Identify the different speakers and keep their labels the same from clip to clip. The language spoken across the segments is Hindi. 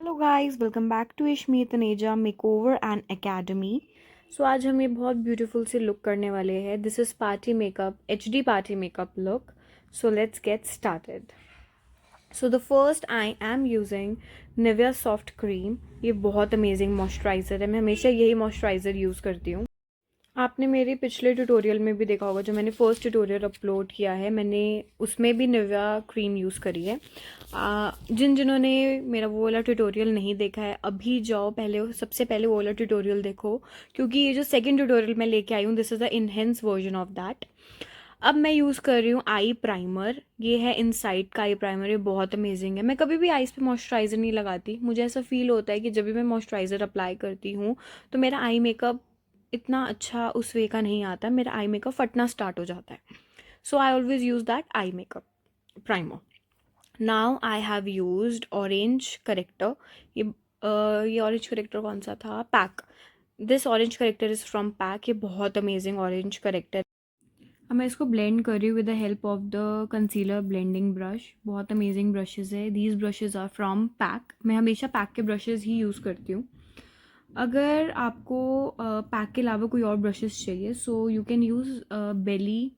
Speaker 1: Hello guys, welcome back to Ishmi Taneja makeover and academy. So आज हम ये बहुत ब्यूटीफुल से लुक करने वाले हैं। This is party makeup, HD party makeup look. So let's get started. So the first I am using Nivea soft cream. ये बहुत अमेजिंग मॉइस्चराइज़र है। मैं हमेशा यही मॉइस्चराइज़र यूज़ करती हूँ। आपने मेरे पिछले ट्यूटोरियल में भी देखा होगा, जो मैंने फर्स्ट ट्यूटोरियल अपलोड किया है, मैंने उसमें भी निविया क्रीम यूज़ करी है। जिन्होंने मेरा वो वाला ट्यूटोरियल नहीं देखा है, अभी जाओ पहले, सबसे पहले वो वाला ट्यूटोरियल देखो, क्योंकि ये जो सेकंड ट्यूटोरियल मैं लेके आई हूँ, this is the enhance version of that. अब मैं यूज़ कर रही हूँ आई प्राइमर। ये है इनसाइड का आई प्राइमर। ये बहुत अमेजिंग है। मैं कभी भी आईज पे मॉइस्चराइज़र नहीं लगाती। मुझे ऐसा फील होता है कि जब भी मैं मॉइस्चराइज़र अप्लाई करती हूँ तो मेरा आई मेकअप इतना अच्छा उस वे का नहीं आता, मेरा आई मेकअप फटना स्टार्ट हो जाता है। So I always use that I makeup primer. Now I have used orange corrector. ये ऑरेंज करेक्टर कौन सा था? PAC. This orange corrector is from PAC. ये बहुत अमेजिंग ऑरेंज करेक्टर। अब मैं इसको ब्लेंड कर रही हूँ with the help of the concealer blending brush. बहुत अमेजिंग ब्रशेज़ है। These brushes are from PAC. मैं हमेशा पैक के ब्रशेज़ ही यूज़ करती हूँ। अगर आपको पैक के अलावा कोई और ब्रशेस चाहिए, सो यू कैन यूज़ बेली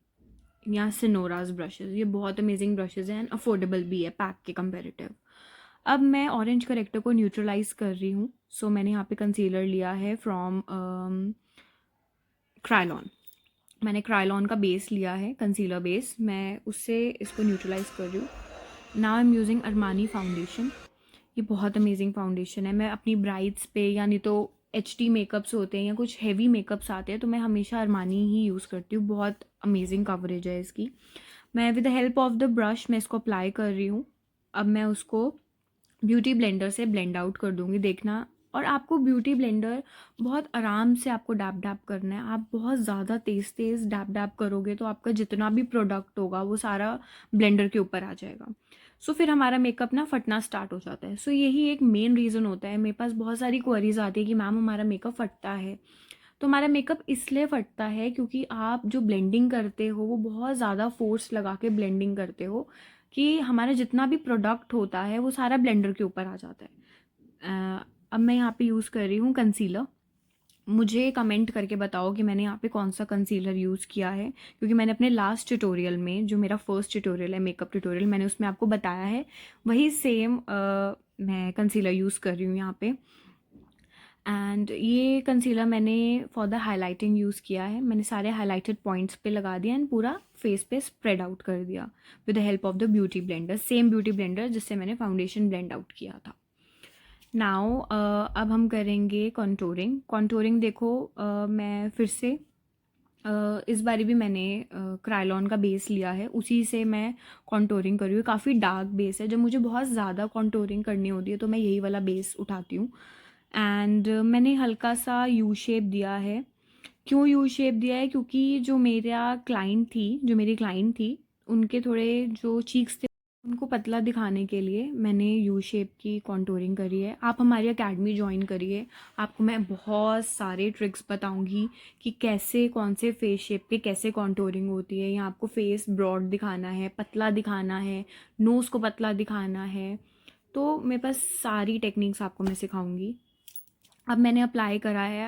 Speaker 1: या सिनोराज ब्रशेज़। ये बहुत अमेजिंग ब्रशेज़ हैं एंड अफोर्डेबल भी है पैक के कंपेरेटिव। अब मैं ऑरेंज करेक्टर को न्यूट्रलाइज कर रही हूँ। सो मैंने यहाँ पे कंसीलर लिया है फ्रॉम क्रायलॉन। मैंने क्रायलॉन का बेस लिया है, कंसीलर बेस। मैं उससे इसको न्यूट्रलाइज कर रही हूँ। Now I am using Armani foundation. ये बहुत अमेजिंग फाउंडेशन है। मैं अपनी ब्राइड्स पे, यानी तो एच डी मेकअप्स होते हैं या कुछ हैवी मेकअप्स आते हैं, तो मैं हमेशा अरमानी ही यूज़ करती हूँ। बहुत अमेजिंग कवरेज है इसकी। मैं with the help of the brush मैं इसको अप्लाई कर रही हूँ। अब मैं उसको ब्यूटी ब्लेंडर से ब्लेंड आउट कर दूँगी, देखना। और आपको ब्यूटी ब्लेंडर बहुत आराम से आपको डैप डैप करना है। आप बहुत ज़्यादा तेज़ तेज़ डैप डैप करोगे तो आपका जितना भी प्रोडक्ट होगा वो सारा ब्लेंडर के ऊपर आ जाएगा। सो फिर हमारा मेकअप ना फटना स्टार्ट हो जाता है। सो यही एक मेन रीज़न होता है। मेरे पास बहुत सारी क्वेरीज आती है कि मैम हमारा मेकअप फटता है। तो हमारा मेकअप इसलिए फटता है क्योंकि आप जो ब्लेंडिंग करते हो वो बहुत ज़्यादा फोर्स लगा के ब्लेंडिंग करते हो, कि हमारा जितना भी प्रोडक्ट होता है वो सारा ब्लेंडर के ऊपर आ जाता है। अब मैं यहाँ पे यूज़ कर रही हूँ कंसीलर। मुझे कमेंट करके बताओ कि मैंने यहाँ पे कौन सा कंसीलर यूज़ किया है, क्योंकि मैंने अपने लास्ट ट्यूटोरियल में, जो मेरा फर्स्ट ट्यूटोरियल है मेकअप ट्यूटोरियल, मैंने उसमें आपको बताया है वही सेम मैं कंसीलर यूज़ कर रही हूँ यहाँ पे। एंड ये कंसीलर मैंने फॉर द हाइलाइटिंग यूज़ किया है। मैंने सारे हाइलाइटेड पॉइंट्स पे लगा दिया एंड पूरा फेस पे स्प्रेड आउट कर दिया with the help of the beauty blender, same beauty blender जिससे मैंने फाउंडेशन ब्लेंड आउट किया था। नाउ अब हम करेंगे कॉन्टोरिंग। कॉन्टोरिंग देखो, मैं फिर से इस बारी भी मैंने क्रायलॉन का बेस लिया है, उसी से मैं कॉन्टोरिंग कर रही हूँ। काफ़ी डार्क बेस है। जब मुझे बहुत ज़्यादा कॉन्टोरिंग करनी होती है तो मैं यही वाला बेस उठाती हूँ। एंड मैंने हल्का सा यू शेप दिया है। क्यों यू शेप दिया है? क्योंकि जो मेरी क्लाइंट थी, उनके थोड़े जो चीक्स थे उनको पतला दिखाने के लिए मैंने यू शेप की कॉन्टोरिंग करी है। आप हमारी एकेडमी ज्वाइन करिए, आपको मैं बहुत सारे ट्रिक्स बताऊंगी कि कैसे, कौन से फेस शेप पे कैसे कॉन्टोरिंग होती है, या आपको फेस ब्रॉड दिखाना है, पतला दिखाना है, नोज़ को पतला दिखाना है, तो मेरे पास सारी टेक्निक्स आपको मैं सिखाऊंगी। अब मैंने अप्लाई करा है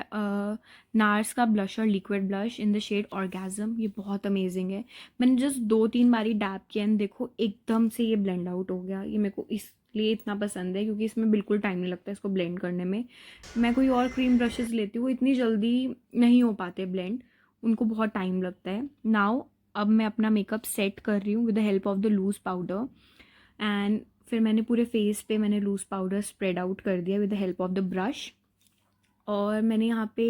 Speaker 1: नार्स का blusher, liquid blush in the shade orgasm. ये बहुत अमेजिंग है। मैंने जस्ट 2-3 बारी डैप किया एंड देखो एकदम से ये ब्लेंड आउट हो गया। ये मेरे को इसलिए इतना पसंद है क्योंकि इसमें बिल्कुल टाइम नहीं लगता इसको ब्लेंड करने में। मैं कोई और क्रीम ब्रशेज़ लेती हूँ, इतनी जल्दी नहीं हो पाते ब्लेंड, उनको बहुत टाइम लगता है। नाउ अब मैं अपना मेकअप सेट कर रही हूँ with the help of the loose powder. And फिर मैंने पूरे फेस पे मैंने लूज़ पाउडर स्प्रेड आउट कर दिया with the help of the brush. और मैंने यहाँ पे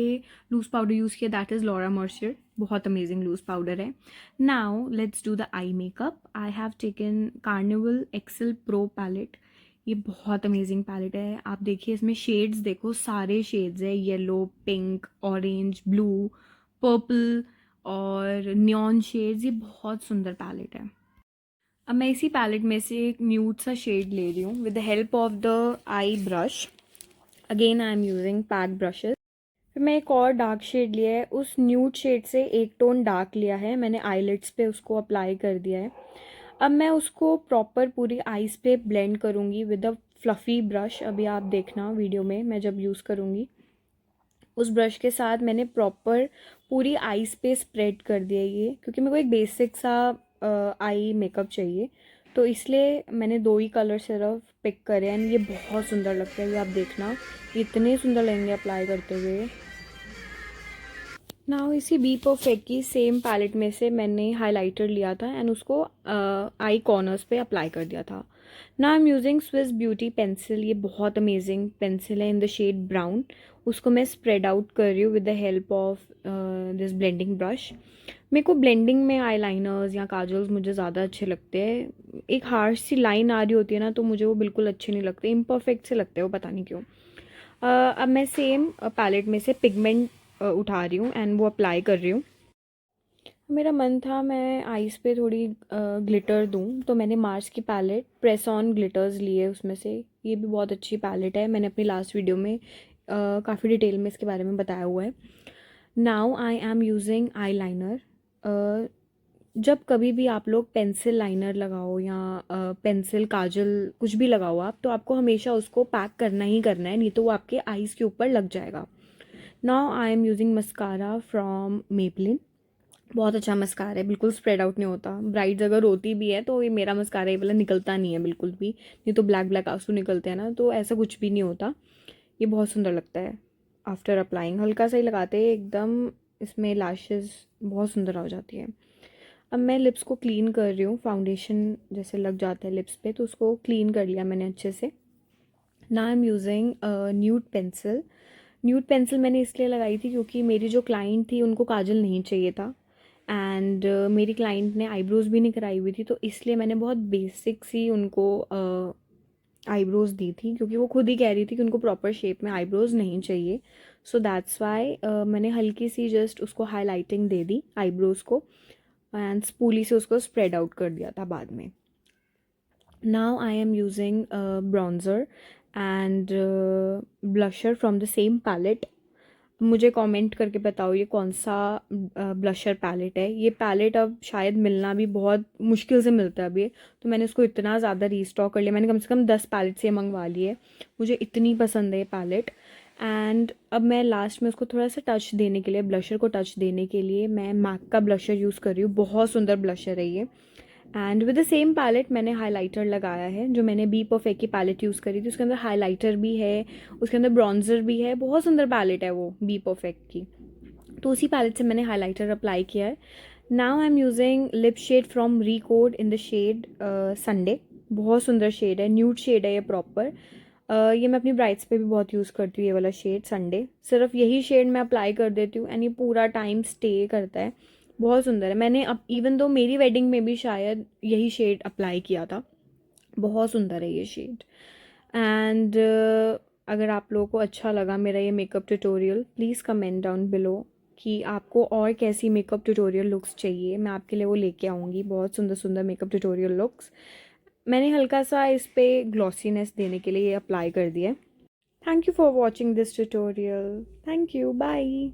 Speaker 1: लूज़ पाउडर यूज़ किया, दैट इज़ लॉरा मर्सियर। बहुत अमेजिंग लूज़ पाउडर है। Now let's do the eye makeup. I have taken carnival excel pro palette. ये बहुत अमेजिंग पैलेट है। आप देखिए इसमें शेड्स देखो, सारे शेड्स है, yellow, pink, orange, blue, purple और नियॉन शेड्स। ये बहुत सुंदर पैलेट है। अब मैं इसी पैलेट में से एक न्यूड सा शेड ले रही हूँ with the help of the I brush. Again I am using pack brushes. फिर मैं एक और डार्क शेड लिया है, उस न्यूड शेड से एक टोन डार्क लिया है मैंने, आईलिड्स पे उसको अप्लाई कर दिया है। अब मैं उसको प्रॉपर पूरी आईज पे ब्लेंड करूँगी विद द फ्लफ़ी ब्रश, अभी आप देखना वीडियो में मैं जब यूज़ करूँगी, उस ब्रश के साथ मैंने प्रॉपर पूरी आईज़ पे स्प्रेड कर दिया ये, क्योंकि मेरे को एक बेसिक सा आई मेकअप चाहिए, तो इसलिए मैंने 2 ही कलर सिर्फ पिक करे एंड ये बहुत सुंदर लगता है। ये आप देखना, इतने सुंदर लगेंगे अप्लाई करते हुए। नाउ इसी बी परफेक्ट की सेम पैलेट में से मैंने हाइलाइटर लिया था एंड उसको आई कॉर्नर्स पे अप्लाई कर दिया था। Now I am using Swiss beauty pencil, ये बहुत अमेजिंग पेंसिल है इन द शेड ब्राउन। उसको मैं स्प्रेड आउट कर रही हूँ with the help of this blending brush. मेरे को ब्लेंडिंग में आईलाइनर्स या काजल्स मुझे ज़्यादा अच्छे लगते हैं। एक हार्श सी लाइन आ रही होती है ना, तो मुझे वो बिल्कुल अच्छे नहीं लगते, इम्परफेक्ट से लगते हैं वो, पता नहीं क्यों। अब मैं सेम पैलेट में से पिगमेंट उठा रही हूँ एंड वो अप्लाई कर रही हूँ। मेरा मन था मैं आईज़ पे थोड़ी ग्लिटर दूँ, तो मैंने मार्स की पैलेट प्रेस ऑन ग्लिटर्स लिए उसमें से। ये भी बहुत अच्छी पैलेट है, मैंने अपनी लास्ट वीडियो में काफ़ी डिटेल में इसके बारे में बताया हुआ है। Now I am using eye liner. जब कभी भी आप लोग पेंसिल लाइनर लगाओ या पेंसिल काजल कुछ भी लगाओ आप, तो आपको हमेशा उसको पैक करना ही करना है, नहीं तो वो आपके आईज़ के ऊपर लग जाएगा। Now I am using mascara from Maybelline. बहुत अच्छा मस्कारा है, बिल्कुल स्प्रेड आउट नहीं होता। ब्राइड्स अगर रोती भी है तो ये मेरा मस्कारा ये वाला निकलता नहीं है बिल्कुल भी, नहीं तो ब्लैक ब्लैक आंसू निकलते हैं ना, तो ऐसा कुछ भी नहीं होता। ये बहुत सुंदर लगता है आफ्टर अप्लाइंग, हल्का सा ही लगाते हैं एकदम, इसमें लैशेस बहुत सुंदर हो जाती है। अब मैं लिप्स को क्लीन कर रही हूँ, फाउंडेशन जैसे लग जाता है लिप्स पे, तो उसको क्लीन कर लिया मैंने अच्छे से। ना आई am using nude pencil. Nude pencil मैंने इसलिए लगाई थी क्योंकि मेरी जो क्लाइंट थी उनको काजल नहीं चाहिए था एंड मेरी क्लाइंट ने आईब्रोज़ भी नहीं कराई हुई थी, तो इसलिए मैंने बहुत बेसिक सी उनको आईब्रोज़ दी थी, क्योंकि वो खुद ही कह रही थी कि उनको प्रॉपर शेप में आईब्रोज़ नहीं चाहिए। सो दैट्स वाई मैंने हल्की सी जस्ट उसको हाईलाइटिंग दे दी आईब्रोज़ को एंड स्पूली से उसको स्प्रेड आउट कर दिया था बाद में। Now I am using bronzer and blusher from the same palette. मुझे कमेंट करके बताओ ये कौन सा ब्लशर पैलेट है। ये पैलेट अब शायद मिलना भी बहुत मुश्किल से मिलता है अभी, तो मैंने इसको इतना ज़्यादा रीस्टॉक कर लिया, मैंने कम से कम 10 पैलेट से मंगवा लिए। मुझे इतनी पसंद है ये पैलेट। एंड अब मैं लास्ट में उसको थोड़ा सा टच देने के लिए, ब्लशर को टच देने के लिए मैं मैक का ब्लशर यूज़ कर रही हूँ। बहुत सुंदर ब्लशर है ये। And with the same palette मैंने हाइलाइटर लगाया है, जो मैंने बी परफेक्ट की पैलेट यूज़ करी थी, उसके अंदर हाइलाइटर भी है, उसके अंदर ब्रॉन्जर भी है। बहुत सुंदर पैलेट है वो बी परफेक्ट की, तो उसी पैलेट से मैंने हाइलाइटर अप्लाई किया है। Now I am using lip shade from Recode in the shade Sunday. बहुत सुंदर शेड है, न्यूड शेड है ये प्रॉपर। ये मैं अपनी ब्राइड्स पे भी बहुत यूज़ करती हूँ, ये वाला शेड संडे। सिर्फ यही शेड मैं अप्लाई कर देती हूँ एंड ये पूरा टाइम स्टे करता है। बहुत सुंदर है, मैंने अब इवन दो मेरी वेडिंग में भी शायद यही शेड अप्लाई किया था। बहुत सुंदर है ये शेड। एंड अगर आप लोगों को अच्छा लगा मेरा ये makeup tutorial, please comment down below कि आपको और कैसी मेकअप ट्यूटोरियल लुक्स चाहिए, मैं आपके लिए वो लेके आऊँगी। बहुत सुंदर सुंदर मेकअप ट्यूटोरियल लुक्स मैंने हल्का सा इस पर ग्लॉसीनेस देने के लिए ये अप्लाई कर दिया है। Thank you for watching this tutorial. Thank you, bye.